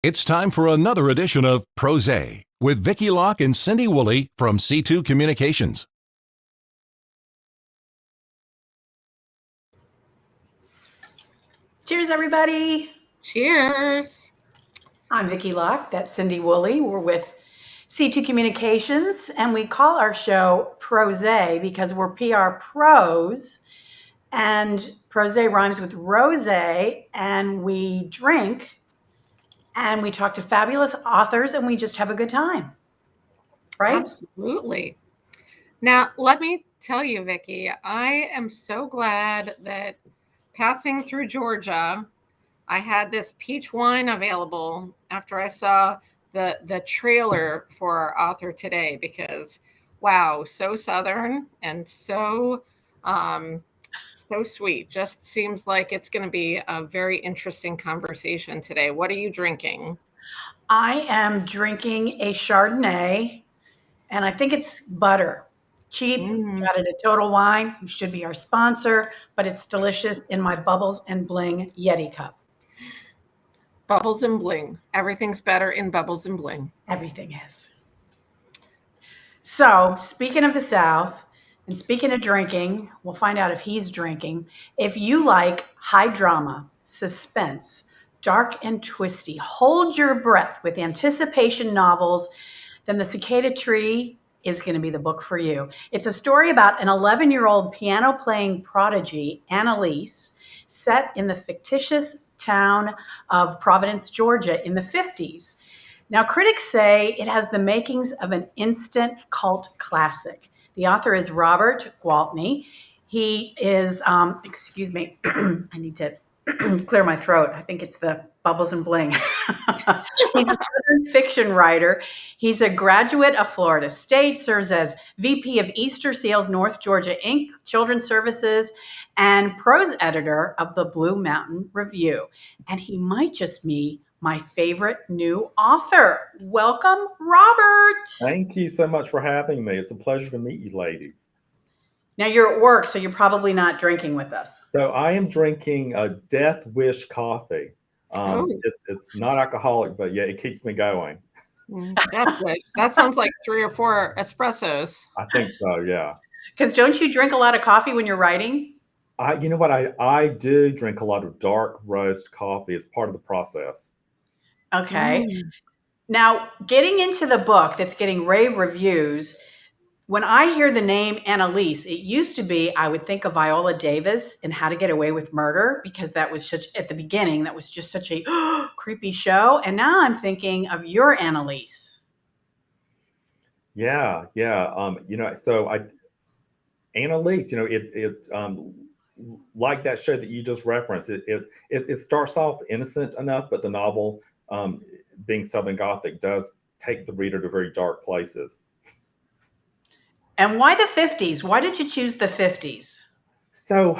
It's time for another edition of Prose with Vicki Locke and Cindy Woolley from C2 Communications. Cheers, everybody. Cheers. I'm Vicki Locke. That's Cindy Woolley. We're with C2 Communications, and we call our show Prose because we're PR pros, and prose rhymes with rose, and we drink, and we talk to fabulous authors, and we just have a good time, right? Absolutely. Now, let me tell you, Vicki, I am so glad that passing through Georgia, I had this peach wine available after I saw the trailer for our author today, because wow, so southern and so sweet. Just seems like it's going to be a very interesting conversation today. What are you drinking? I am drinking a Chardonnay, and I think it's butter. Cheap, got it at Total Wine, who should be our sponsor, but it's delicious in my Bubbles and Bling Yeti cup. Bubbles and bling. Everything's better in bubbles and bling. Everything is. So, speaking of the South, and speaking of drinking, we'll find out if he's drinking. If you like high drama, suspense, dark and twisty, hold your breath with anticipation novels, then the Cicada Tree is going to be the book for you. It's a story about an 11-year-old piano playing prodigy, Analeise, set in the fictitious town of Providence, Georgia in the 50s. Now, critics say it has the makings of an instant cult classic. The author is Robert Gwaltney. He is, excuse me, I need to clear my throat. I think it's the bubbles and bling. He's a Southern fiction writer. He's a graduate of Florida State, serves as VP of Easter Seals North Georgia Inc., Children's Services, and prose editor of the Blue Mountain Review. And he might just be my favorite new author. Welcome, Robert. Thank you so much for having me. It's a pleasure to meet you, ladies. Now, you're at work, so you're probably not drinking with us. So I am drinking a Death Wish coffee. It's not alcoholic, but yeah, it keeps me going. That's good. That sounds like 3 or 4 espressos. I think so, yeah. Because don't you drink a lot of coffee when you're writing? You know what? I do drink a lot of dark roast coffee as part of the process. Okay. Now, getting into the book that's getting rave reviews, when I hear the name Analeise, it used to be I would think of Viola Davis and How to Get Away with Murder, because that was such, at the beginning, that was just such a creepy show. And now I'm thinking of your Analeise. Yeah. Annalise, like that show that you just referenced, it starts off innocent enough, but the novel, being Southern Gothic, does take the reader to very dark places. And why the 50s? Why did you choose the 50s? So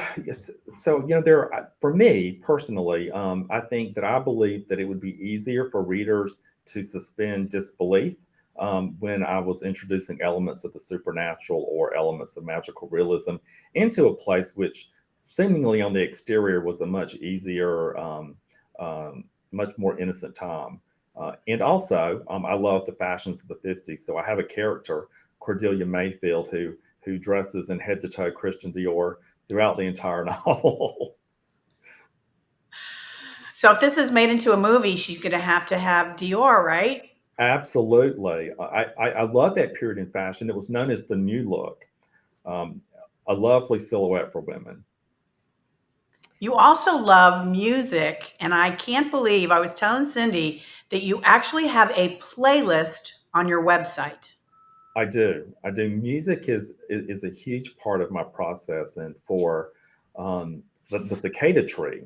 for me personally, I think that I believe that it would be easier for readers to suspend disbelief when I was introducing elements of the supernatural or elements of magical realism into a place which seemingly on the exterior was a much easier, much more innocent time. And also, I love the fashions of the 50s. So I have a character, Cordelia Mayfield, who dresses in head to toe Christian Dior throughout the entire novel. So if this is made into a movie, she's going to have Dior, right? Absolutely. I love that period in fashion. It was known as the New Look. A lovely silhouette for women. You also love music, and I can't believe I was telling Cindy that you actually have a playlist on your website. I do. Music is a huge part of my process, and for the Cicada Tree,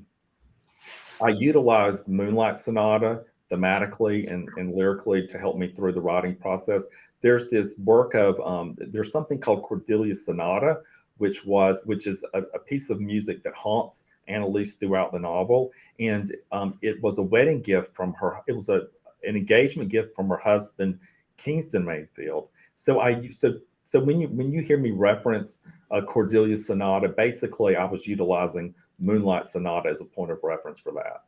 I utilized Moonlight Sonata thematically and lyrically to help me through the writing process. There's this work of there's something called Cordelia Sonata, which is a piece of music that haunts Analeise throughout the novel, and it was a wedding gift from her. It was an engagement gift from her husband, Kingston Mayfield. So when you hear me reference Cordelia Sonata, basically I was utilizing Moonlight Sonata as a point of reference for that.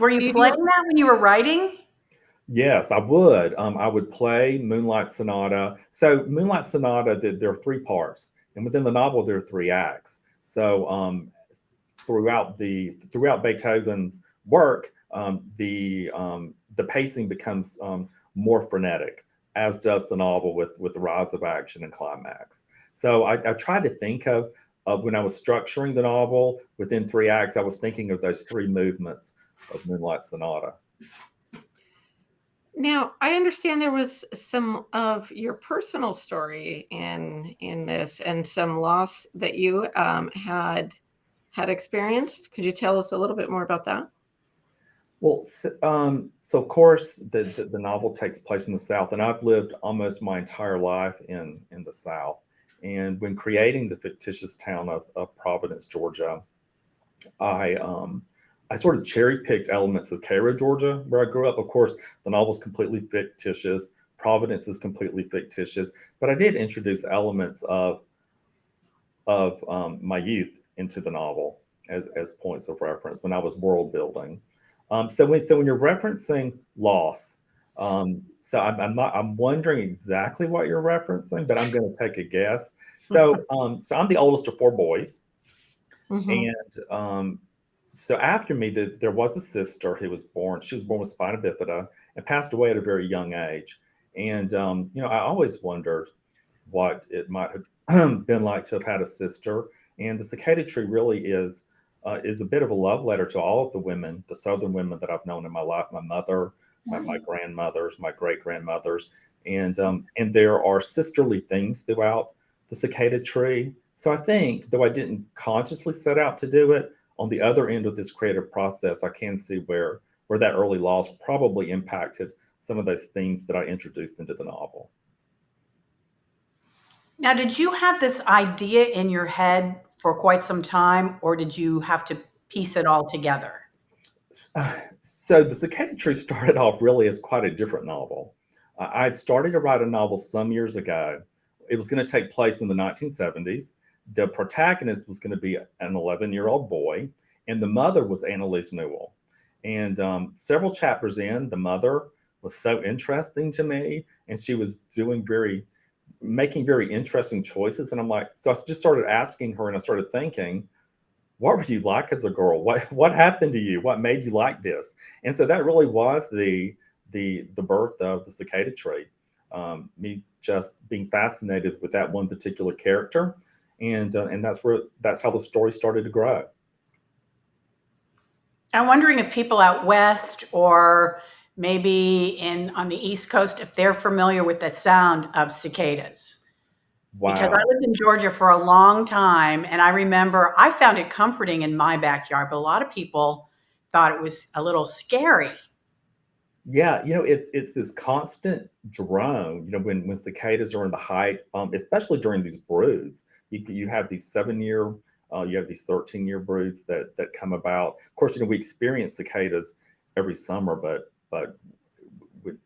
Were Do you you playing do that when you were writing? Yes, I would. I would play Moonlight Sonata. So Moonlight Sonata, there are three parts, and within the novel there are three acts. So throughout Beethoven's work, the pacing becomes more frenetic, as does the novel with the rise of action and climax. So I tried to think of when I was structuring the novel within three acts, I was thinking of those three movements of Moonlight Sonata. Now, I understand there was some of your personal story in this, and some loss that you had experienced. Could you tell us a little bit more about that? Well, so of course the novel takes place in the South, and I've lived almost my entire life in the South. And when creating the fictitious town of Providence, Georgia, I I sort of cherry picked elements of Cairo, Georgia, where I grew up. Of course, the novel's completely fictitious. Providence is completely fictitious, but I did introduce elements of my youth into the novel as points of reference when I was world building. So when you're referencing loss, I'm wondering exactly what you're referencing, but I'm going to take a guess. So I'm the oldest of four boys, Hmm. and so after me, there was a sister who was born. She was born with spina bifida and passed away at a very young age. And I always wondered what it might have been like to have had a sister. And the Cicada Tree really is a bit of a love letter to all of the women, the Southern women that I've known in my life, my mother, my grandmothers, my great grandmothers, and there are sisterly themes throughout the Cicada Tree. So I think, though I didn't consciously set out to do it, on the other end of this creative process, I can see where that early loss probably impacted some of those themes that I introduced into the novel. Now, did you have this idea in your head for quite some time, or did you have to piece it all together? So the Cicada Tree started off really as quite a different novel. I'd started to write a novel some years ago. It was going to take place in the 1970s. The protagonist was going to be an 11-year-old boy, and the mother was Analeise Newell. And several chapters in, the mother was so interesting to me, and she was making very interesting choices. And I'm like, so I just started asking her, and I started thinking, what were you like as a girl? What happened to you? What made you like this? And so that really was the birth of the Cicada Tree. Me just being fascinated with that one particular character, and that's how the story started to grow. I'm wondering if people out west or maybe in on the East Coast, if they're familiar with the sound of cicadas. Because I Wow. lived in Georgia for a long time, and I remember I found it comforting in my backyard, but a lot of people thought it was a little scary. Yeah, it's this constant drone. When cicadas are in the height, especially during these broods, you have these 7 year, you have these 13-year broods that come about. Of course, we experience cicadas every summer, but with-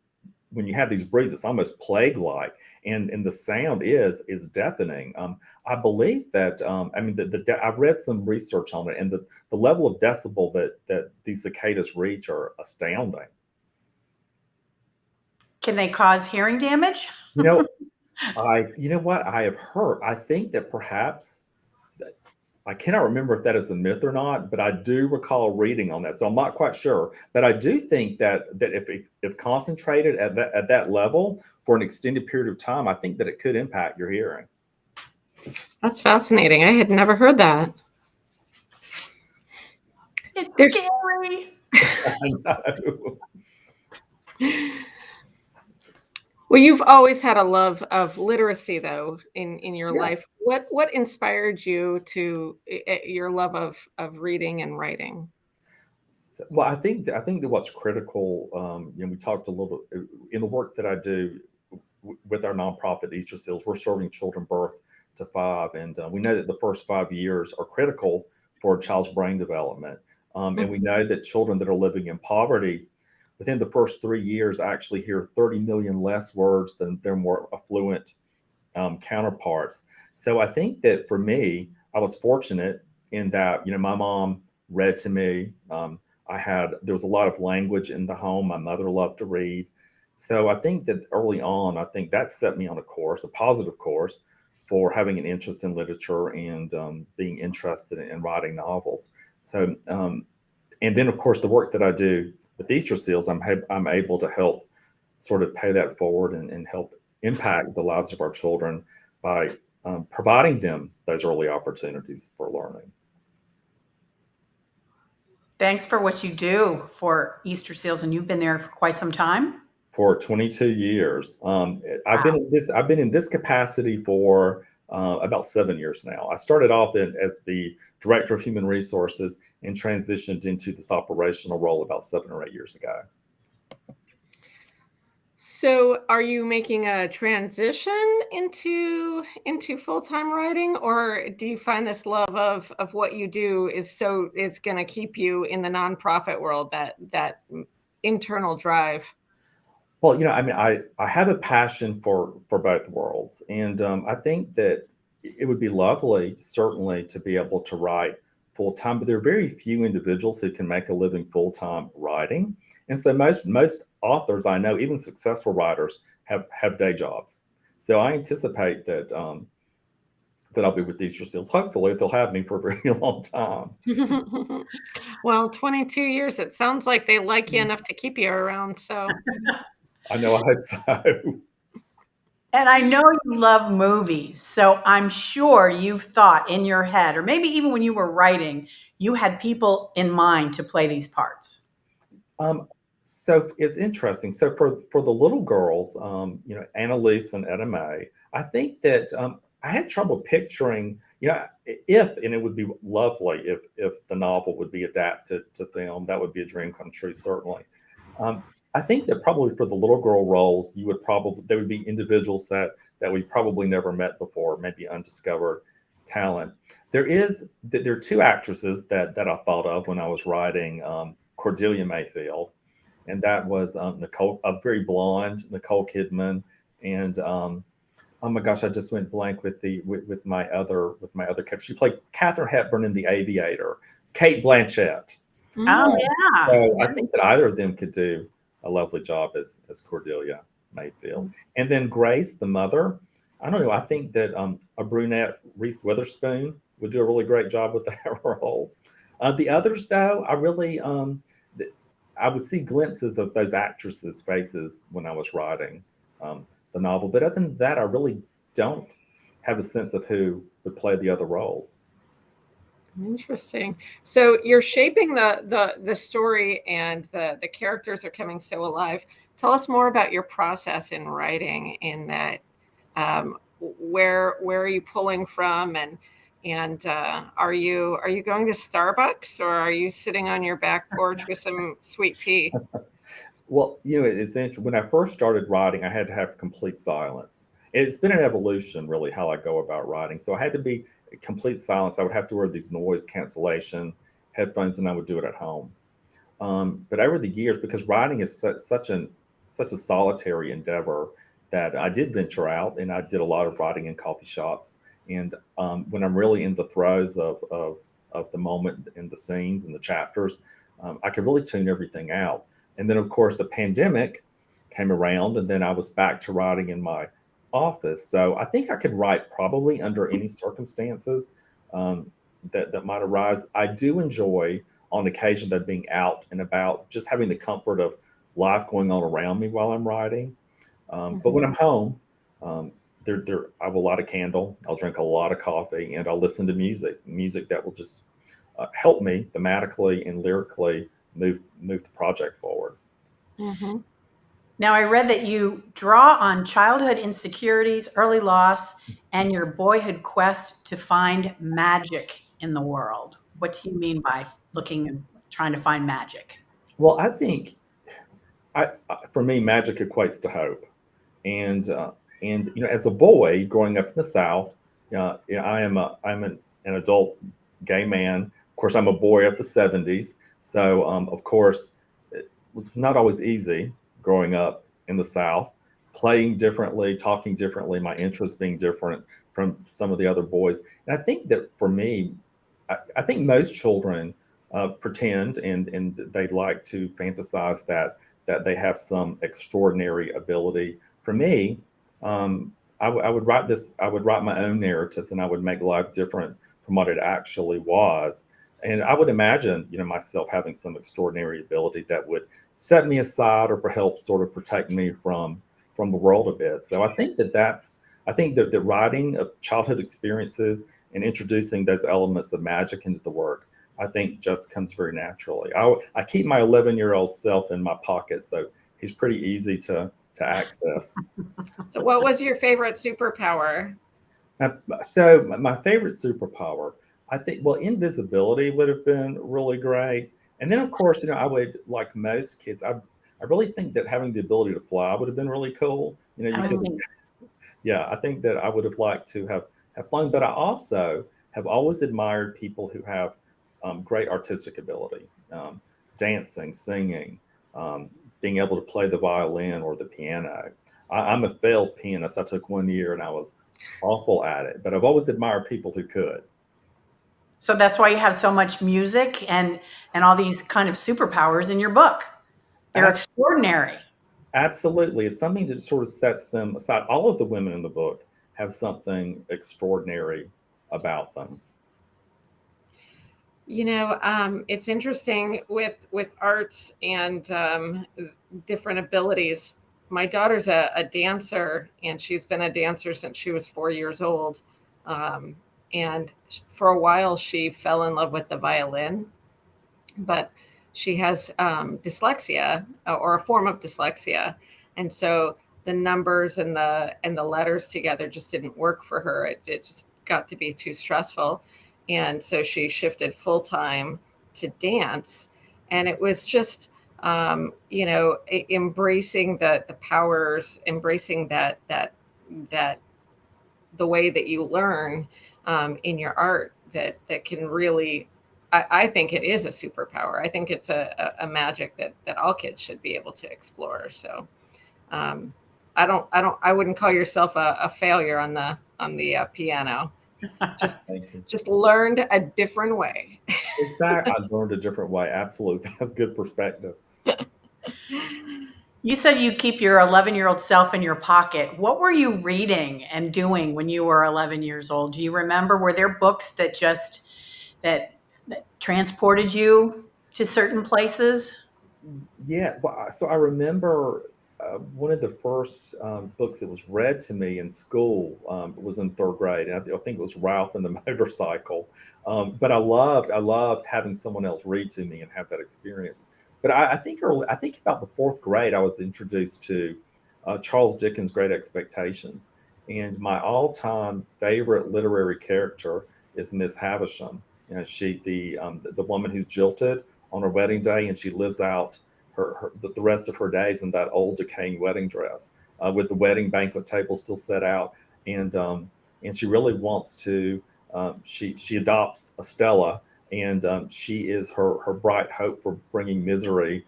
when you have these broods, it's almost plague-like, and the sound is deafening. I believe that I mean I've read some research on it, and the level of decibel that these cicadas reach are astounding. Can they cause hearing damage? You know, you know what I have heard. I think that perhaps I cannot remember if that is a myth or not, but I do recall reading on that. So I'm not quite sure, but I do think that if concentrated at that level for an extended period of time, I think that it could impact your hearing. That's fascinating. I had never heard that. It's There's scary. I know. Well, you've always had a love of literacy, though, in your Yeah. life. What inspired you to your love of reading and writing? Well, I think that what's critical, we talked a little bit in the work that I do with our nonprofit Easter Seals. We're serving children birth to five, and we know that the first 5 years are critical for a child's brain development. And we Mhm. know that children that are living in poverty within the first 3 years actually hear 30 million less words than their more affluent counterparts. So I think that for me, I was fortunate in that my mom read to me. There was a lot of language in the home. My mother loved to read. So I think that early on, I think that set me on a course, a positive course, for having an interest in literature and being interested in writing novels. So, and then of course, the work that I do with Easter Seals, I'm able to help sort of pay that forward and help impact the lives of our children by providing them those early opportunities for learning. Thanks for what you do for Easter Seals, and you've been there for quite some time. For 22 years. I've Wow. been in this capacity for about 7 years now. I started off as the director of human resources and transitioned into this operational role about 7 or 8 years ago. So, are you making a transition into full-time writing, or do you find this love of what you do is going to keep you in the nonprofit world, that internal drive? Well, I mean, I have a passion for both worlds, and I think that it would be lovely, certainly, to be able to write full time. But there are very few individuals who can make a living full time writing, and so most authors I know, even successful writers, have day jobs. So I anticipate that I'll be with Easter Seals. Hopefully, they'll have me for a very long time. Well, 22 years, it sounds like they like you enough to keep you around, so I know I hope so. And I know you love movies, so I'm sure you've thought in your head, or maybe even when you were writing, you had people in mind to play these parts. So it's interesting. So for the little girls, Analeise and Edame, I think that I had trouble picturing, and it would be lovely if the novel would be adapted to film. That would be a dream come true, certainly. Um, I think that probably for the little girl roles, there would be individuals that we probably never met before, maybe undiscovered talent. There are two actresses that I thought of when I was writing Cordelia Mayfield, and that was Nicole, a very blonde Nicole Kidman, and oh my gosh, I just went blank with my other character. She played Katharine Hepburn in The Aviator, Kate Blanchett. Oh, Mm. yeah. So I think that either of them could do a lovely job as Cordelia Mayfield. And then Grace, the mother, I don't know. I think that a brunette Reese Witherspoon would do a really great job with that role. The others, though, I would see glimpses of those actresses' faces when I was writing the novel. But other than that, I really don't have a sense of who would play the other roles. Interesting. So you're shaping the story, and the characters are coming so alive. Tell us more about your process in writing. In that, where are you pulling from, and are you going to Starbucks, or are you sitting on your back porch with some sweet tea? Well, it's interesting. When I first started writing, I had to have complete silence. It's been an evolution, really, how I go about writing. So I had to be complete silence. I would have to wear these noise cancellation headphones, and I would do it at home. But over the years, because writing is such a solitary endeavor, that I did venture out and I did a lot of writing in coffee shops. And when I'm really in the throes of the moment and the scenes and the chapters, I could really tune everything out. And then, of course, the pandemic came around, and then I was back to writing in my office. So I think I could write probably under any circumstances that might arise. I do enjoy, on occasion, though, being out and about, just having the comfort of life going on around me while I'm writing. But when Mhm. I'm home, um, I will light a candle, I'll drink a lot of coffee, and I'll listen to music that will just help me thematically and lyrically move the project forward. Mhm. Now, I read that you draw on childhood insecurities, early loss, and your boyhood quest to find magic in the world. What do you mean by looking and trying to find magic? Well, I think for me, magic equates to hope, and as a boy growing up in the South, I'm an adult gay man. Of course, I'm a boy of the '70s, so of course, it was not always easy growing up in the South, playing differently, talking differently, my interests being different from some of the other boys. And I think that for me, I think most children pretend and they like to fantasize that they have some extraordinary ability. For me, I would write this. I would write my own narratives, and I would make life different from what it actually was. And I would imagine, myself having some extraordinary ability that would set me aside or help sort of protect me from the world a bit. So I think that the writing of childhood experiences and introducing those elements of magic into the work, I think just comes very naturally. I keep my 11-year-old self in my pocket, so he's pretty easy to access. So, what was your favorite superpower? So my favorite superpower, I think, well, invisibility would have been really great. And then, of course, I would, like most kids, I really think that having the ability to fly would have been really cool. That You was could, me. yeah, I think that I would have liked to have fun. But I also have always admired people who have great artistic ability, dancing, singing, being able to play the violin or the piano. I'm a failed pianist. I took 1 year and I was awful at it, but I've always admired people who could. So that's why you have so much music and all these kind of superpowers in your book. They're Ab- extraordinary. Absolutely. It's something that sort of sets them aside. All of the women in the book have something extraordinary about them. It's interesting with arts and different abilities. My daughter's a dancer, and she's been a dancer since she was 4 years old. Um, and for a while, she fell in love with the violin, but she has dyslexia, or a form of dyslexia, and so the numbers and the letters together just didn't work for her. It just got to be too stressful, and so she shifted full time to dance, and it was just embracing the powers, embracing that the way that you learn in your art that can really, I think it is a superpower. I think it's a magic that all kids should be able to explore. So um, I wouldn't call yourself a failure on the piano. Just Thank you. just learned a different way. Exactly. I learned a different way. Absolutely. That's good perspective. You said you keep your 11-year-old self in your pocket. What were you reading and doing when you were 11 years old? Do you remember? Were there books that transported you to certain places? Yeah. Well, so I remember one of the first books that was read to me in school was in third grade, and I think it was Ralph and the Motorcycle. But I loved having someone else read to me and have that experience. But I think about the fourth grade, I was introduced to Charles Dickens' Great Expectations, and my all-time favorite literary character is Miss Havisham. She the woman who's jilted on her wedding day, and she lives out the rest of her days in that old decaying wedding dress with the wedding banquet table still set out, and she really wants to. She adopts Estella, and she is her bright hope for bringing misery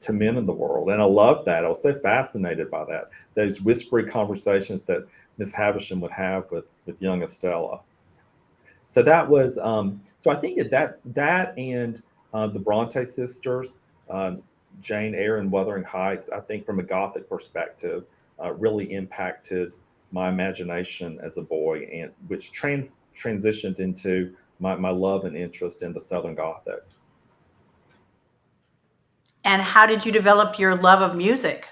to men in the world. And I loved that. I was so fascinated by that. Those whispery conversations that Miss Havisham would have with young Estella. So that was so I think that's that and the Bronte sisters, um, Jane Eyre and Wuthering Heights. I think from a Gothic perspective, really impacted my imagination as a boy, and which transitioned into my love and interest in the Southern Gothic. And how did you develop your love of music?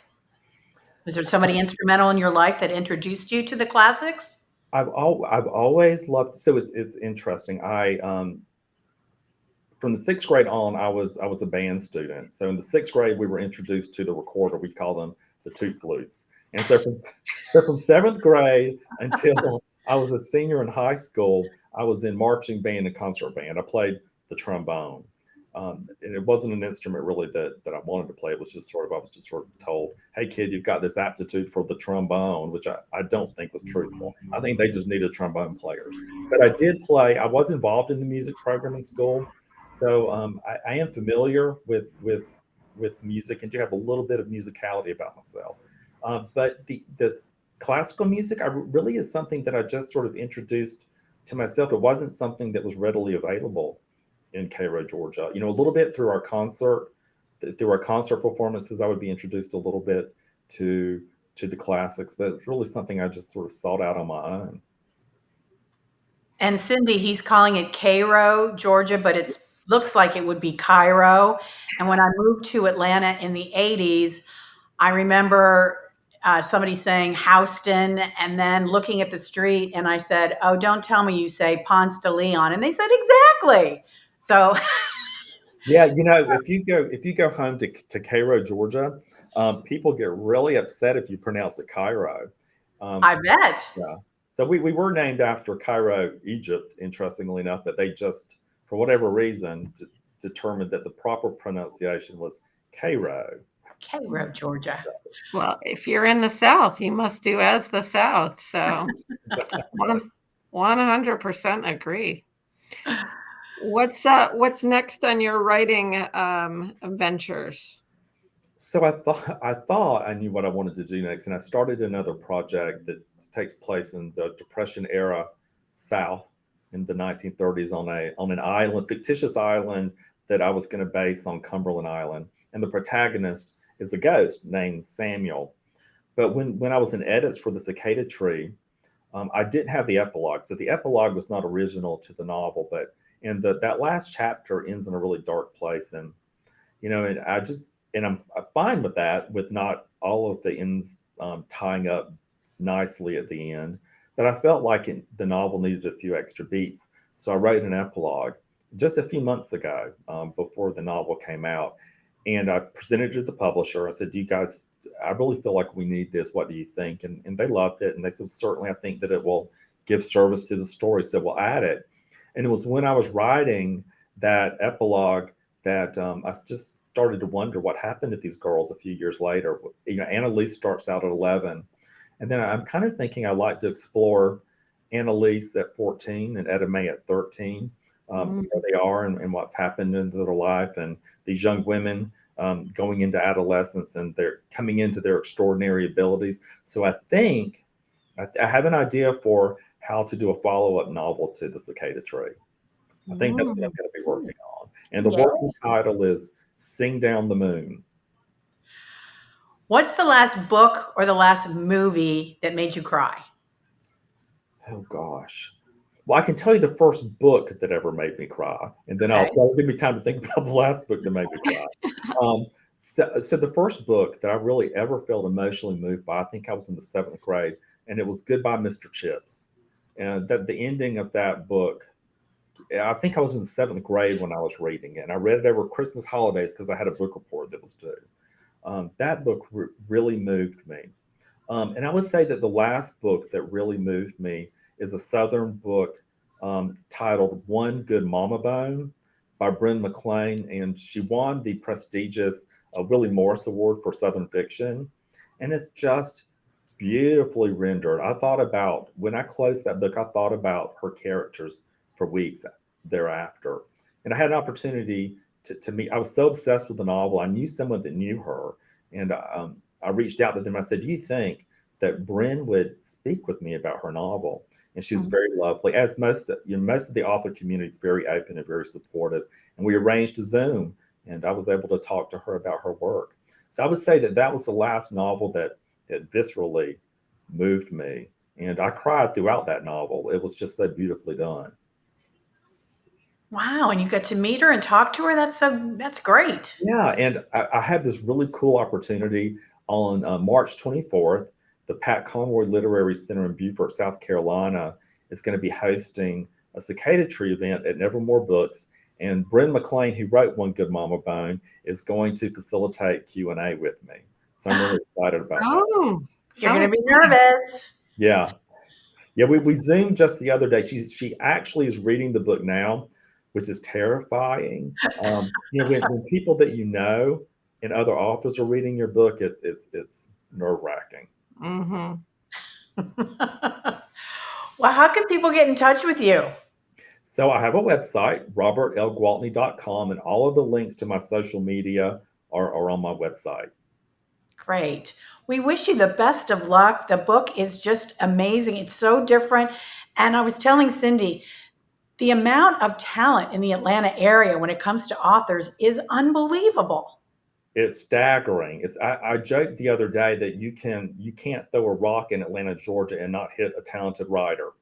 Was there somebody instrumental in your life that introduced you to the classics? I've always loved. So it's interesting. I From the sixth grade on, I was a band student. So in the sixth grade, we were introduced to the recorder. We call them the toot flutes. And so from seventh grade until I was a senior in high school, I was in marching band and concert band. I played the trombone. And it wasn't an instrument really that I wanted to play. It was just sort of, I was just sort of told, hey kid, you've got this aptitude for the trombone, which I don't think was truthful. I think they just needed trombone players. But I was involved in the music program in school. So I am familiar with music and do have a little bit of musicality about myself. But the classical music, really is something that I just sort of introduced to myself. It wasn't something that was readily available in Cairo, Georgia. A little bit through our concert performances, I would be introduced a little bit to the classics, but it's really something I just sort of sought out on my own. And Cindy, he's calling it Cairo, Georgia, but it looks like it would be Cairo. And when I moved to Atlanta in the 80s, I remember somebody saying Houston and then looking at the street, and I said, "Oh, don't tell me you say Ponce de Leon." And they said, "Exactly." So Yeah, if you go home to Cairo, Georgia, people get really upset if you pronounce it Cairo. Um, I bet. yeah. So we were named after Cairo, Egypt, interestingly enough, but they just, for whatever reason, determined that the proper pronunciation was Cairo. Cairo, Georgia. Well, if you're in the South, you must do as the South. So 100% agree. What's next on your writing ventures? So I thought I knew what I wanted to do next, and I started another project that takes place in the Depression era South in the 1930s on an island, fictitious island that I was going to base on Cumberland Island, and the protagonist is a ghost named Samuel. But when I was in edits for the Cicada Tree, I didn't have the epilogue, so the epilogue was not original to the novel, but that last chapter ends in a really dark place, and I'm fine with that, with not all of the ends tying up nicely at the end. But I felt like the novel needed a few extra beats, so I wrote an epilogue just a few months ago, before the novel came out, and I presented it to the publisher. I said, "You guys, I really feel like we need this. What do you think?" And they loved it, and they said, "Certainly, I think that it will give service to the story, so we'll add it." And it was when I was writing that epilogue that I just started to wonder what happened to these girls a few years later. Analeise starts out at 11, and then I'm kind of thinking I'd like to explore Analeise at 14 and Etta May at 13, where they are and what's happened in their life, and these young women going into adolescence, and they're coming into their extraordinary abilities. So I think I have an idea for how to do a follow-up novel to the Cicada Tree. I think that's what I'm going to be working on. And the Yeah. working title is Sing Down the Moon. What's the last book or the last movie that made you cry? Oh gosh. Well, I can tell you the first book that ever made me cry, and then Okay. that'll give me time to think about the last book that made me cry. So the first book that I really ever felt emotionally moved by, I think I was in the seventh grade, and it was Goodbye, Mr. Chips. And that the ending of that book, I think I was in the seventh grade when I was reading it. And I read it over Christmas holidays because I had a book report that was due. That book really moved me. And I would say that the last book that really moved me is a Southern book titled One Good Mama Bone by Bryn McLean. And she won the prestigious Willie Morris Award for Southern Fiction. And it's just beautifully rendered. When I closed that book, I thought about her characters for weeks thereafter. And I had an opportunity to meet, I was so obsessed with the novel. I knew someone that knew her. And I reached out to them. I said, "Do you think that Bryn would speak with me about her novel?" And she was very lovely, as most of the author community is very open and very supportive. And we arranged a Zoom, and I was able to talk to her about her work. So I would say that was the last novel that viscerally moved me, and I cried throughout that novel. It was just so beautifully done. Wow, and you got to meet her and talk to her. That's great. Yeah, and I had this really cool opportunity on March 24th. The Pat Conroy Literary Center in Beaufort, South Carolina, is going to be hosting a Cicada Tree event at Nevermore Books, and Bryn McLean, who wrote One Good Mama Bone, is going to facilitate Q&A with me. So I'm really excited about that. Oh, You're how going to be exciting. nervous. Yeah, we Zoomed just the other day. She actually is reading the book now, which is terrifying. When people that you know and other authors are reading your book, it's nerve wracking. Mhm. Well, how can people get in touch with you? So I have a website, robertlgwaltney.com, and all of the links to my social media are on my website. Great. We wish you the best of luck. The book is just amazing. It's so different. And I was telling Cindy, The amount of talent in the Atlanta area when it comes to authors is unbelievable. It's staggering. I joked the other day that you can't throw a rock in Atlanta, Georgia, and not hit a talented writer.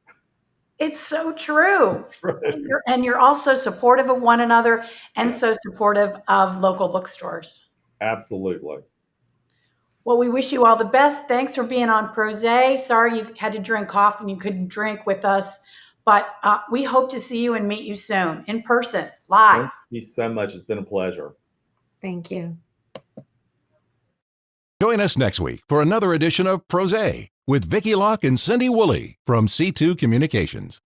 It's so true. True. And you're also supportive of one another and so supportive of local bookstores. Absolutely. Well, we wish you all the best. Thanks for being on Prose. Sorry you had to drink coffee and you couldn't drink with us, but we hope to see you and meet you soon in person, live. Thank you so much. It's been a pleasure. Thank you. Join us next week for another edition of Prose with Vicki Locke and Cindy Woolley from C2 Communications.